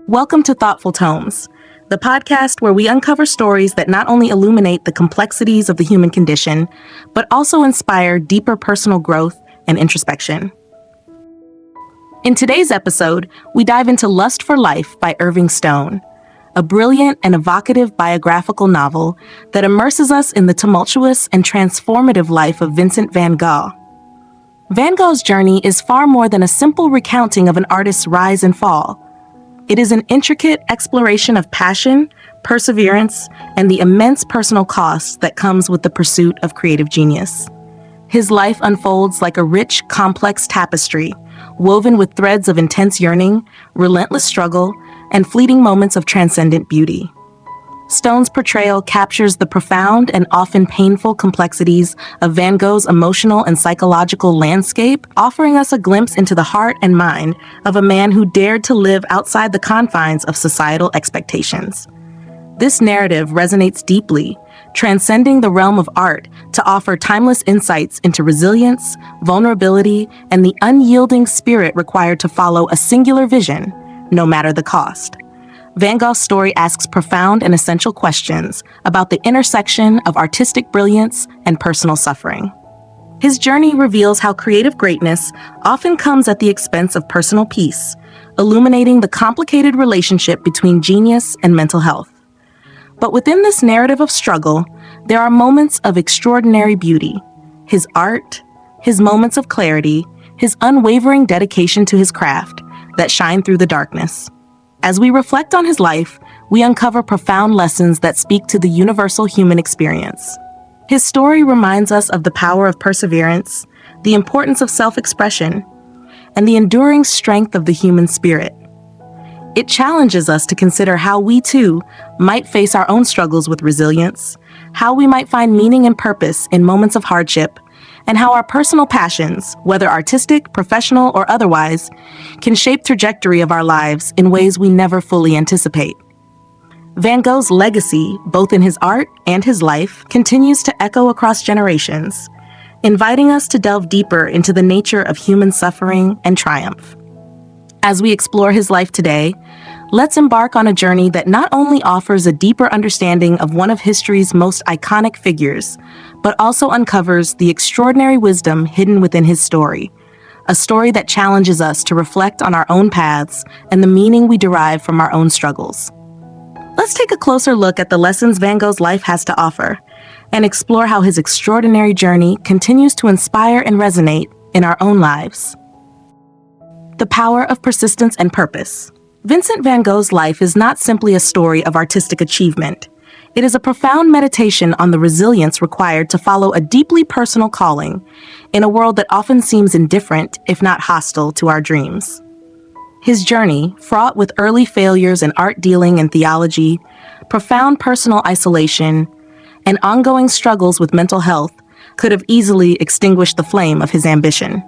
Welcome to Thoughtful Tomes, the podcast where we uncover stories that not only illuminate the complexities of the human condition, but also inspire deeper personal growth and introspection. In today's episode, we dive into Lust for Life by Irving Stone, a brilliant and evocative biographical novel that immerses us in the tumultuous and transformative life of Vincent van Gogh. Van Gogh's journey is far more than a simple recounting of an artist's rise and fall. It is an intricate exploration of passion, perseverance, and the immense personal cost that comes with the pursuit of creative genius. His life unfolds like a rich, complex tapestry, woven with threads of intense yearning, relentless struggle, and fleeting moments of transcendent beauty. Stone's portrayal captures the profound and often painful complexities of Van Gogh's emotional and psychological landscape, offering us a glimpse into the heart and mind of a man who dared to live outside the confines of societal expectations. This narrative resonates deeply, transcending the realm of art to offer timeless insights into resilience, vulnerability, and the unyielding spirit required to follow a singular vision, no matter the cost. Van Gogh's story asks profound and essential questions about the intersection of artistic brilliance and personal suffering. His journey reveals how creative greatness often comes at the expense of personal peace, illuminating the complicated relationship between genius and mental health. But within this narrative of struggle, there are moments of extraordinary beauty. His art, his moments of clarity, his unwavering dedication to his craft that shine through the darkness. As we reflect on his life, we uncover profound lessons that speak to the universal human experience. His story reminds us of the power of perseverance, the importance of self-expression, and the enduring strength of the human spirit. It challenges us to consider how we, too, might face our own struggles with resilience, how we might find meaning and purpose in moments of hardship, and how our personal passions, whether artistic, professional, or otherwise, can shape the trajectory of our lives in ways we never fully anticipate. Van Gogh's legacy, both in his art and his life, continues to echo across generations, inviting us to delve deeper into the nature of human suffering and triumph. As we explore his life today, let's embark on a journey that not only offers a deeper understanding of one of history's most iconic figures, but also uncovers the extraordinary wisdom hidden within his story, a story that challenges us to reflect on our own paths and the meaning we derive from our own struggles. Let's take a closer look at the lessons Van Gogh's life has to offer and explore how his extraordinary journey continues to inspire and resonate in our own lives. The power of persistence and purpose. Vincent van Gogh's life is not simply a story of artistic achievement. It is a profound meditation on the resilience required to follow a deeply personal calling in a world that often seems indifferent, if not hostile, to our dreams. His journey, fraught with early failures in art dealing and theology, profound personal isolation, and ongoing struggles with mental health, could have easily extinguished the flame of his ambition.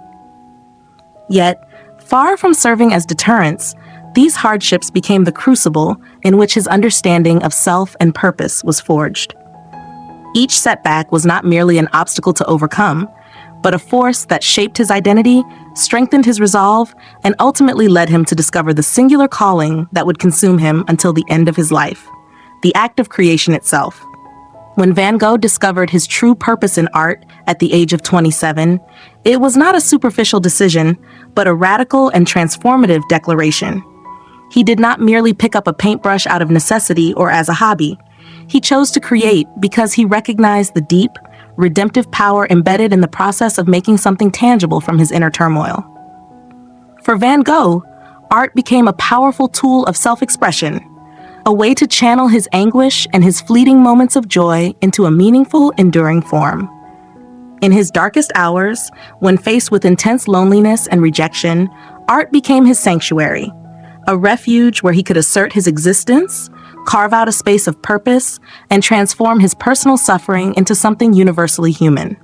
Yet, far from serving as deterrents, these hardships became the crucible in which his understanding of self and purpose was forged. Each setback was not merely an obstacle to overcome, but a force that shaped his identity, strengthened his resolve, and ultimately led him to discover the singular calling that would consume him until the end of his life, the act of creation itself. When Van Gogh discovered his true purpose in art at the age of 27, it was not a superficial decision, but a radical and transformative declaration. He did not merely pick up a paintbrush out of necessity or as a hobby. He chose to create because he recognized the deep, redemptive power embedded in the process of making something tangible from his inner turmoil. For Van Gogh, art became a powerful tool of self-expression, a way to channel his anguish and his fleeting moments of joy into a meaningful, enduring form. In his darkest hours, when faced with intense loneliness and rejection, art became his sanctuary, a refuge where he could assert his existence, carve out a space of purpose, and transform his personal suffering into something universally human.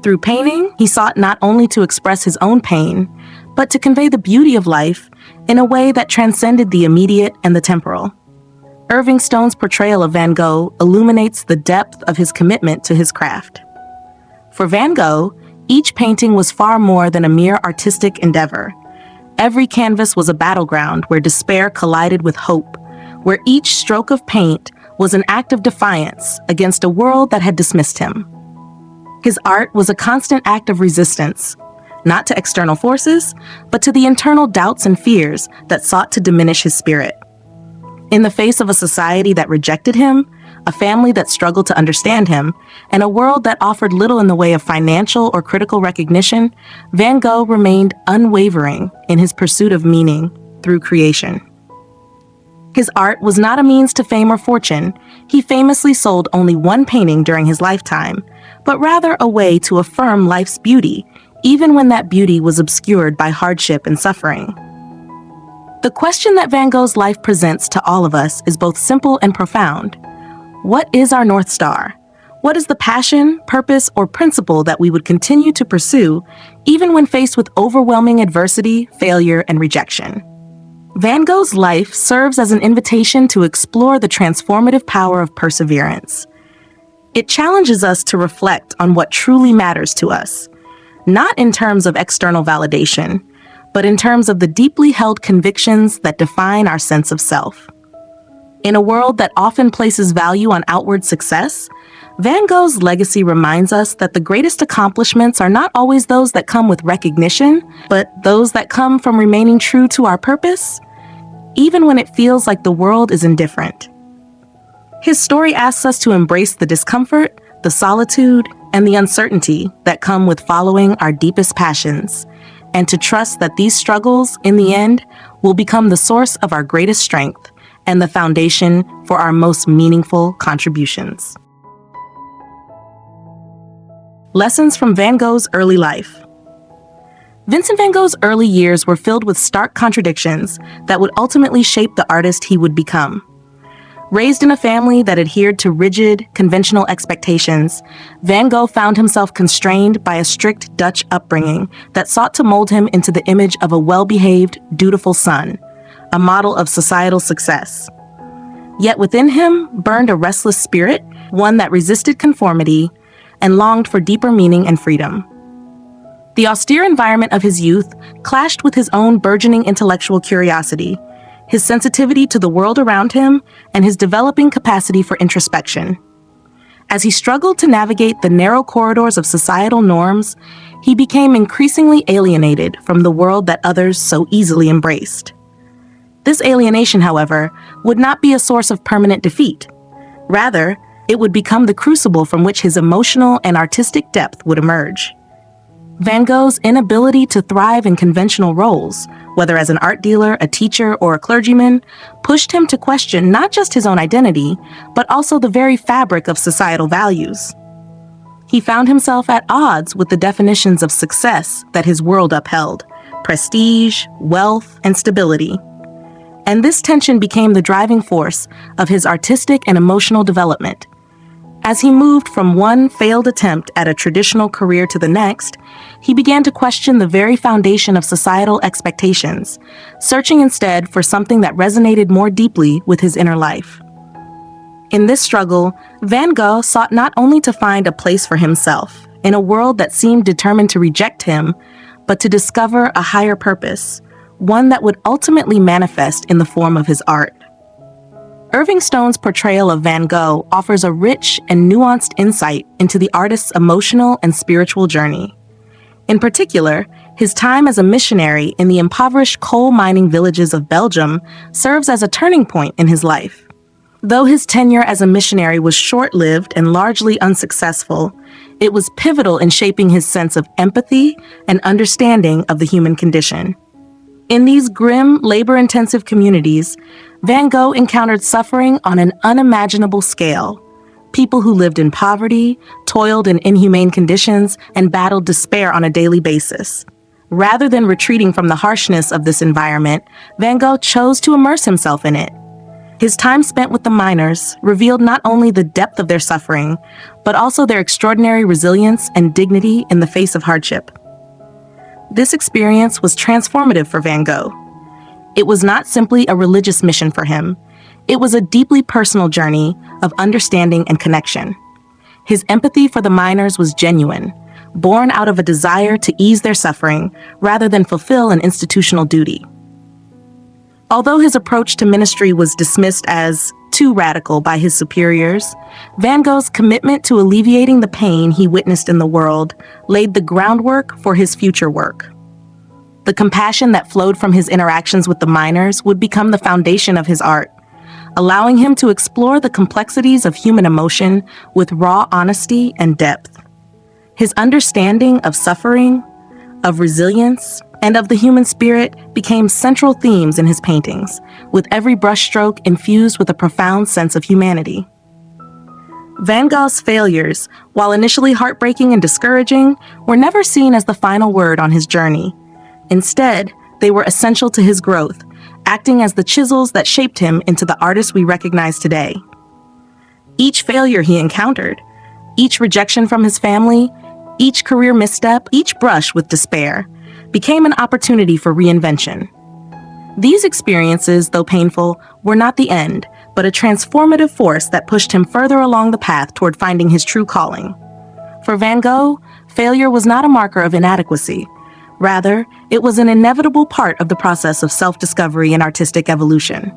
Through painting, he sought not only to express his own pain, but to convey the beauty of life in a way that transcended the immediate and the temporal. Irving Stone's portrayal of Van Gogh illuminates the depth of his commitment to his craft. For Van Gogh, each painting was far more than a mere artistic endeavor. Every canvas was a battleground where despair collided with hope, where each stroke of paint was an act of defiance against a world that had dismissed him. His art was a constant act of resistance, not to external forces, but to the internal doubts and fears that sought to diminish his spirit. In the face of a society that rejected him, a family that struggled to understand him, and a world that offered little in the way of financial or critical recognition, Van Gogh remained unwavering in his pursuit of meaning through creation. His art was not a means to fame or fortune. He famously sold only one painting during his lifetime, but rather a way to affirm life's beauty, even when that beauty was obscured by hardship and suffering. The question that Van Gogh's life presents to all of us is both simple and profound. What is our North Star? What is the passion, purpose, or principle that we would continue to pursue, even when faced with overwhelming adversity, failure, and rejection? Van Gogh's life serves as an invitation to explore the transformative power of perseverance. It challenges us to reflect on what truly matters to us, not in terms of external validation, but in terms of the deeply held convictions that define our sense of self. In a world that often places value on outward success, Van Gogh's legacy reminds us that the greatest accomplishments are not always those that come with recognition, but those that come from remaining true to our purpose, even when it feels like the world is indifferent. His story asks us to embrace the discomfort, the solitude, and the uncertainty that come with following our deepest passions, and to trust that these struggles, in the end, will become the source of our greatest strength and the foundation for our most meaningful contributions. Lessons from Van Gogh's early life. Vincent van Gogh's early years were filled with stark contradictions that would ultimately shape the artist he would become. Raised in a family that adhered to rigid, conventional expectations, Van Gogh found himself constrained by a strict Dutch upbringing that sought to mold him into the image of a well-behaved, dutiful son, a model of societal success. Yet within him burned a restless spirit, one that resisted conformity and longed for deeper meaning and freedom. The austere environment of his youth clashed with his own burgeoning intellectual curiosity, his sensitivity to the world around him, and his developing capacity for introspection. As he struggled to navigate the narrow corridors of societal norms, he became increasingly alienated from the world that others so easily embraced. This alienation, however, would not be a source of permanent defeat. Rather, it would become the crucible from which his emotional and artistic depth would emerge. Van Gogh's inability to thrive in conventional roles, whether as an art dealer, a teacher, or a clergyman, pushed him to question not just his own identity, but also the very fabric of societal values. He found himself at odds with the definitions of success that his world upheld: prestige, wealth, and stability. And this tension became the driving force of his artistic and emotional development. As he moved from one failed attempt at a traditional career to the next, he began to question the very foundation of societal expectations, searching instead for something that resonated more deeply with his inner life. In this struggle, Van Gogh sought not only to find a place for himself in a world that seemed determined to reject him, but to discover a higher purpose, one that would ultimately manifest in the form of his art. Irving Stone's portrayal of Van Gogh offers a rich and nuanced insight into the artist's emotional and spiritual journey. In particular, his time as a missionary in the impoverished coal mining villages of Belgium serves as a turning point in his life. Though his tenure as a missionary was short-lived and largely unsuccessful, it was pivotal in shaping his sense of empathy and understanding of the human condition. In these grim, labor-intensive communities, Van Gogh encountered suffering on an unimaginable scale. People who lived in poverty, toiled in inhumane conditions, and battled despair on a daily basis. Rather than retreating from the harshness of this environment, Van Gogh chose to immerse himself in it. His time spent with the miners revealed not only the depth of their suffering, but also their extraordinary resilience and dignity in the face of hardship. This experience was transformative for Van Gogh. It was not simply a religious mission for him. It was a deeply personal journey of understanding and connection. His empathy for the miners was genuine, born out of a desire to ease their suffering rather than fulfill an institutional duty. Although his approach to ministry was dismissed as too radical by his superiors, Van Gogh's commitment to alleviating the pain he witnessed in the world laid the groundwork for his future work. The compassion that flowed from his interactions with the miners would become the foundation of his art, allowing him to explore the complexities of human emotion with raw honesty and depth. His understanding of suffering, of resilience, and of the human spirit became central themes in his paintings, with every brushstroke infused with a profound sense of humanity. Van Gogh's failures, while initially heartbreaking and discouraging, were never seen as the final word on his journey. Instead, they were essential to his growth, acting as the chisels that shaped him into the artist we recognize today. Each failure he encountered, each rejection from his family, each career misstep, each brush with despair, became an opportunity for reinvention. These experiences, though painful, were not the end, but a transformative force that pushed him further along the path toward finding his true calling. For Van Gogh, failure was not a marker of inadequacy. Rather, it was an inevitable part of the process of self-discovery and artistic evolution.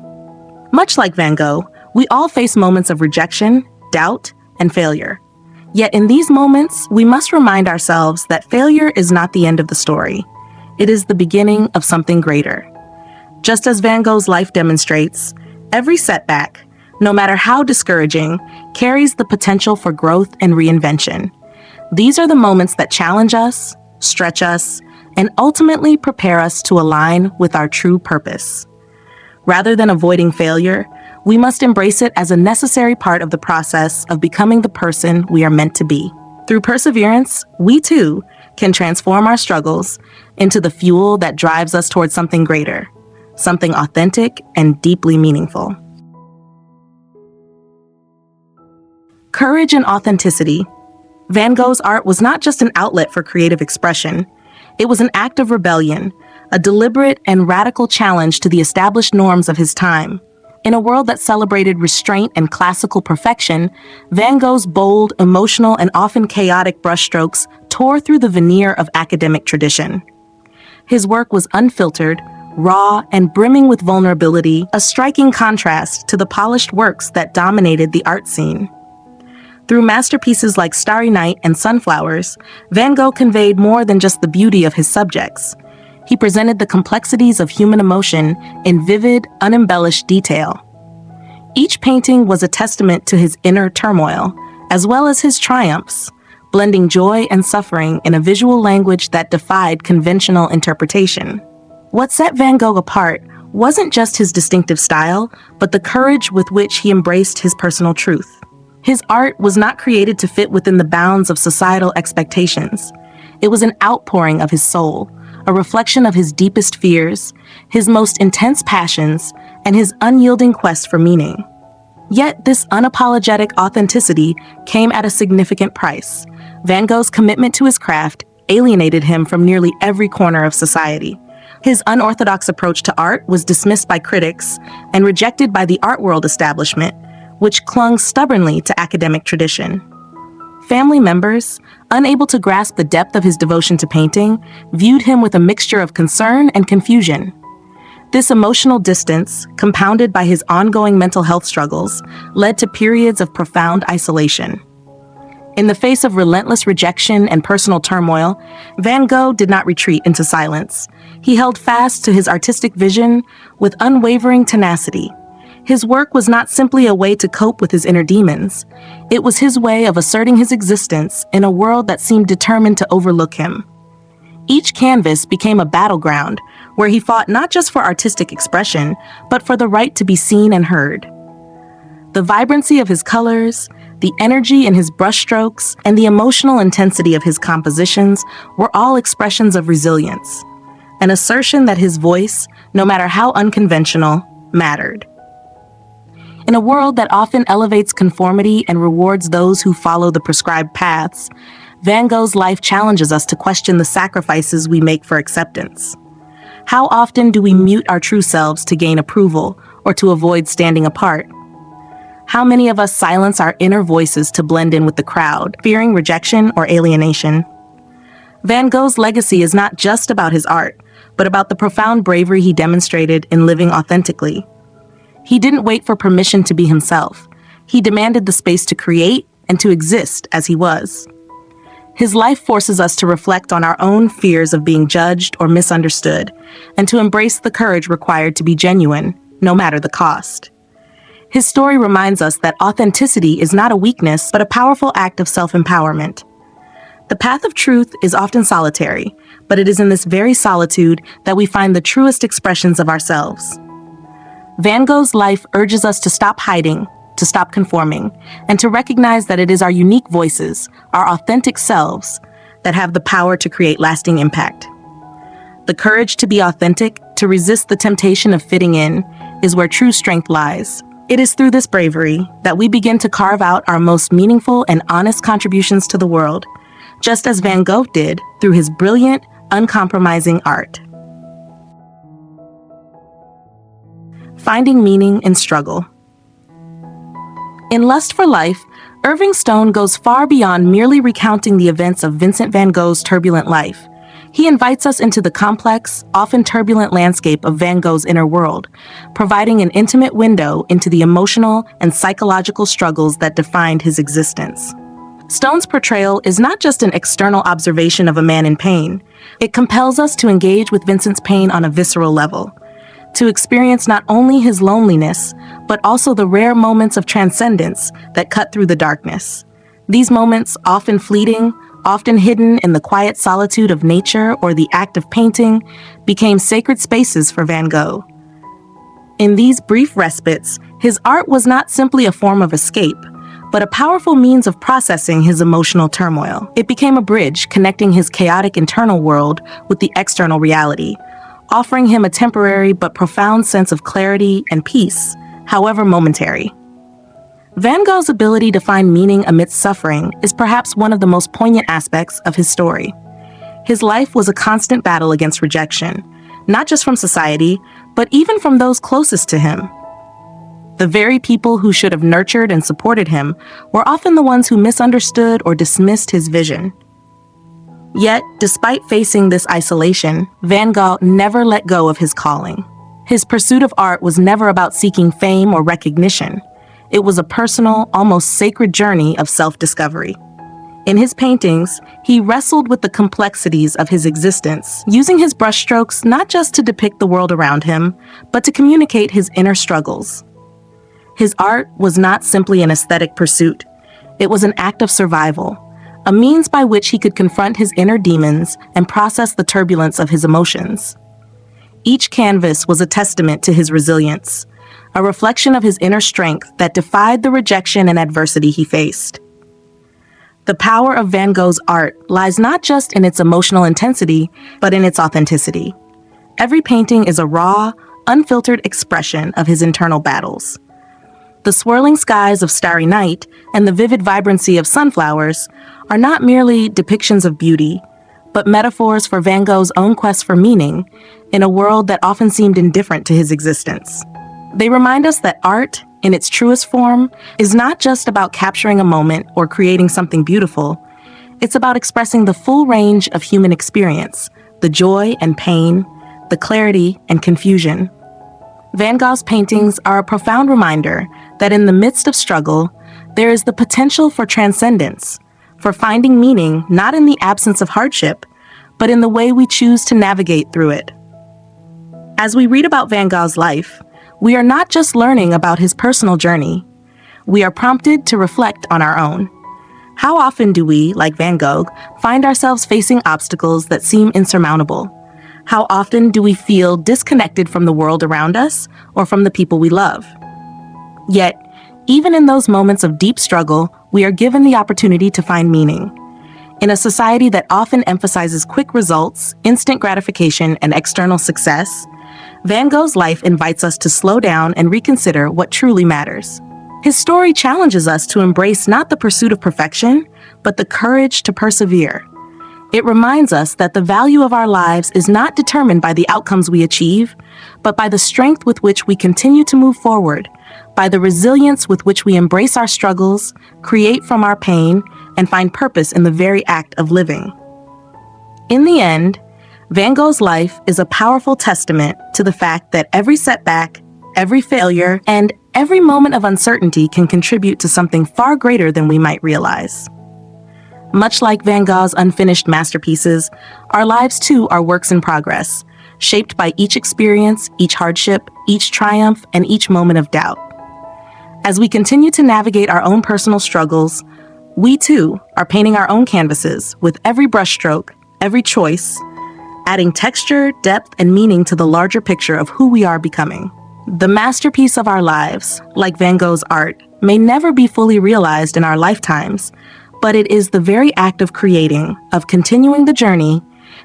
Much like Van Gogh, we all face moments of rejection, doubt, and failure. Yet in these moments, we must remind ourselves that failure is not the end of the story. It is the beginning of something greater. Just as Van Gogh's life demonstrates, every setback, no matter how discouraging, carries the potential for growth and reinvention. These are the moments that challenge us, stretch us, and ultimately prepare us to align with our true purpose. Rather than avoiding failure, we must embrace it as a necessary part of the process of becoming the person we are meant to be. Through perseverance, we too can transform our struggles into the fuel that drives us towards something greater, something authentic and deeply meaningful. Courage and authenticity. Van Gogh's art was not just an outlet for creative expression. It was an act of rebellion, a deliberate and radical challenge to the established norms of his time. In a world that celebrated restraint and classical perfection, Van Gogh's bold, emotional, and often chaotic brushstrokes tore through the veneer of academic tradition. His work was unfiltered, raw, and brimming with vulnerability, a striking contrast to the polished works that dominated the art scene. Through masterpieces like Starry Night and Sunflowers, Van Gogh conveyed more than just the beauty of his subjects. He presented the complexities of human emotion in vivid, unembellished detail. Each painting was a testament to his inner turmoil, as well as his triumphs, blending joy and suffering in a visual language that defied conventional interpretation. What set Van Gogh apart wasn't just his distinctive style, but the courage with which he embraced his personal truth. His art was not created to fit within the bounds of societal expectations. It was an outpouring of his soul, a reflection of his deepest fears, his most intense passions, and his unyielding quest for meaning. Yet this unapologetic authenticity came at a significant price. Van Gogh's commitment to his craft alienated him from nearly every corner of society. His unorthodox approach to art was dismissed by critics and rejected by the art world establishment, which clung stubbornly to academic tradition. Family members, unable to grasp the depth of his devotion to painting, viewed him with a mixture of concern and confusion. This emotional distance, compounded by his ongoing mental health struggles, led to periods of profound isolation. In the face of relentless rejection and personal turmoil, Van Gogh did not retreat into silence. He held fast to his artistic vision with unwavering tenacity. His work was not simply a way to cope with his inner demons. It was his way of asserting his existence in a world that seemed determined to overlook him. Each canvas became a battleground where he fought not just for artistic expression, but for the right to be seen and heard. The vibrancy of his colors, the energy in his brushstrokes, and the emotional intensity of his compositions were all expressions of resilience, an assertion that his voice, no matter how unconventional, mattered. In a world that often elevates conformity and rewards those who follow the prescribed paths, Van Gogh's life challenges us to question the sacrifices we make for acceptance. How often do we mute our true selves to gain approval or to avoid standing apart? How many of us silence our inner voices to blend in with the crowd, fearing rejection or alienation? Van Gogh's legacy is not just about his art, but about the profound bravery he demonstrated in living authentically. He didn't wait for permission to be himself. He demanded the space to create and to exist as he was. His life forces us to reflect on our own fears of being judged or misunderstood, and to embrace the courage required to be genuine, no matter the cost. His story reminds us that authenticity is not a weakness, but a powerful act of self-empowerment. The path of truth is often solitary, but it is in this very solitude that we find the truest expressions of ourselves. Van Gogh's life urges us to stop hiding, to stop conforming, and to recognize that it is our unique voices, our authentic selves, that have the power to create lasting impact. The courage to be authentic, to resist the temptation of fitting in, is where true strength lies. It is through this bravery that we begin to carve out our most meaningful and honest contributions to the world, just as Van Gogh did through his brilliant, uncompromising art. Finding meaning in struggle. In Lust for Life, Irving Stone goes far beyond merely recounting the events of Vincent van Gogh's turbulent life. He invites us into the complex, often turbulent landscape of Van Gogh's inner world, providing an intimate window into the emotional and psychological struggles that defined his existence. Stone's portrayal is not just an external observation of a man in pain. It compels us to engage with Vincent's pain on a visceral level, to experience not only his loneliness, but also the rare moments of transcendence that cut through the darkness. These moments, often fleeting, often hidden in the quiet solitude of nature or the act of painting, became sacred spaces for Van Gogh. In these brief respites, his art was not simply a form of escape, but a powerful means of processing his emotional turmoil. It became a bridge connecting his chaotic internal world with the external reality, offering him a temporary but profound sense of clarity and peace, however momentary. Van Gogh's ability to find meaning amidst suffering is perhaps one of the most poignant aspects of his story. His life was a constant battle against rejection, not just from society, but even from those closest to him. The very people who should have nurtured and supported him were often the ones who misunderstood or dismissed his vision. Yet, despite facing this isolation, Van Gogh never let go of his calling. His pursuit of art was never about seeking fame or recognition. It was a personal, almost sacred journey of self-discovery. In his paintings, he wrestled with the complexities of his existence, using his brushstrokes not just to depict the world around him, but to communicate his inner struggles. His art was not simply an aesthetic pursuit. It was an act of survival, a means by which he could confront his inner demons and process the turbulence of his emotions. Each canvas was a testament to his resilience, a reflection of his inner strength that defied the rejection and adversity he faced. The power of Van Gogh's art lies not just in its emotional intensity, but in its authenticity. Every painting is a raw, unfiltered expression of his internal battles. The swirling skies of Starry Night and the vivid vibrancy of sunflowers are not merely depictions of beauty, but metaphors for Van Gogh's own quest for meaning in a world that often seemed indifferent to his existence. They remind us that art, in its truest form, is not just about capturing a moment or creating something beautiful. It's about expressing the full range of human experience, the joy and pain, the clarity and confusion. Van Gogh's paintings are a profound reminder that in the midst of struggle, there is the potential for transcendence, for finding meaning not in the absence of hardship, but in the way we choose to navigate through it. As we read about Van Gogh's life, we are not just learning about his personal journey. We are prompted to reflect on our own. How often do we, like Van Gogh, find ourselves facing obstacles that seem insurmountable? How often do we feel disconnected from the world around us or from the people we love? Yet, even in those moments of deep struggle, we are given the opportunity to find meaning. In a society that often emphasizes quick results, instant gratification, and external success, Van Gogh's life invites us to slow down and reconsider what truly matters. His story challenges us to embrace not the pursuit of perfection, but the courage to persevere. It reminds us that the value of our lives is not determined by the outcomes we achieve, but by the strength with which we continue to move forward, by the resilience with which we embrace our struggles, create from our pain, and find purpose in the very act of living. In the end, Van Gogh's life is a powerful testament to the fact that every setback, every failure, and every moment of uncertainty can contribute to something far greater than we might realize. Much like Van Gogh's unfinished masterpieces, our lives too are works in progress, shaped by each experience, each hardship, each triumph, and each moment of doubt. As we continue to navigate our own personal struggles, we too are painting our own canvases with every brushstroke, every choice, adding texture, depth, and meaning to the larger picture of who we are becoming. The masterpiece of our lives, like Van Gogh's art, may never be fully realized in our lifetimes, but it is the very act of creating, of continuing the journey,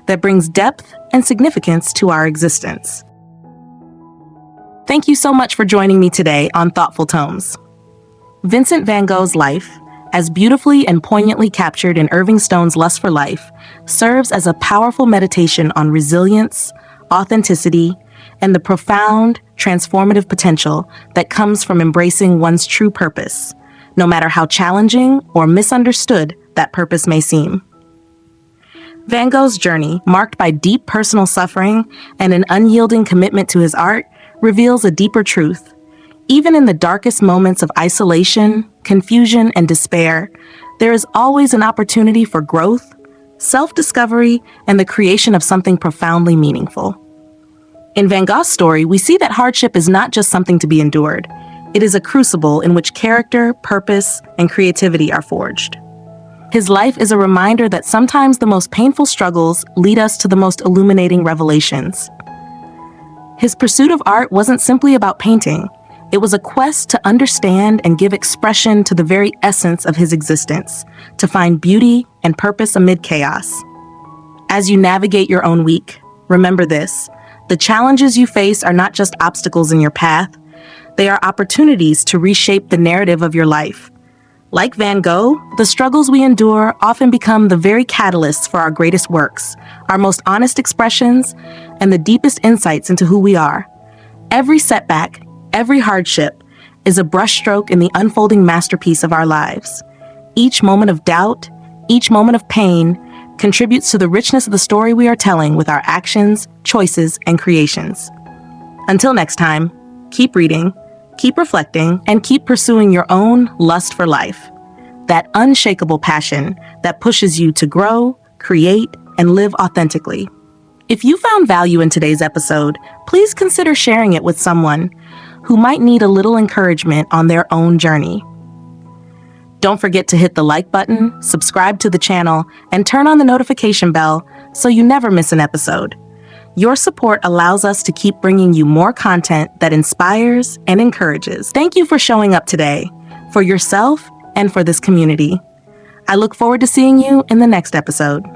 that brings depth and significance to our existence. Thank you so much for joining me today on Thoughtful Tomes. Vincent van Gogh's life, as beautifully and poignantly captured in Irving Stone's Lust for Life, serves as a powerful meditation on resilience, authenticity, and the profound, transformative potential that comes from embracing one's true purpose, no matter how challenging or misunderstood that purpose may seem. Van Gogh's journey, marked by deep personal suffering and an unyielding commitment to his art, reveals a deeper truth. Even in the darkest moments of isolation, confusion, and despair, there is always an opportunity for growth, self-discovery, and the creation of something profoundly meaningful. In Van Gogh's story, we see that hardship is not just something to be endured. It is a crucible in which character, purpose, and creativity are forged. His life is a reminder that sometimes the most painful struggles lead us to the most illuminating revelations. His pursuit of art wasn't simply about painting. It was a quest to understand and give expression to the very essence of his existence, to find beauty and purpose amid chaos. As you navigate your own week, remember this: the challenges you face are not just obstacles in your path, they are opportunities to reshape the narrative of your life. Like Van Gogh, the struggles we endure often become the very catalysts for our greatest works, our most honest expressions, and the deepest insights into who we are. Every setback, every hardship, is a brushstroke in the unfolding masterpiece of our lives. Each moment of doubt, each moment of pain, contributes to the richness of the story we are telling with our actions, choices, and creations. Until next time, keep reading, keep reflecting, and keep pursuing your own lust for life. That unshakable passion that pushes you to grow, create, and live authentically. If you found value in today's episode, please consider sharing it with someone who might need a little encouragement on their own journey. Don't forget to hit the like button, subscribe to the channel, and turn on the notification bell so you never miss an episode. Your support allows us to keep bringing you more content that inspires and encourages. Thank you for showing up today, for yourself and for this community. I look forward to seeing you in the next episode.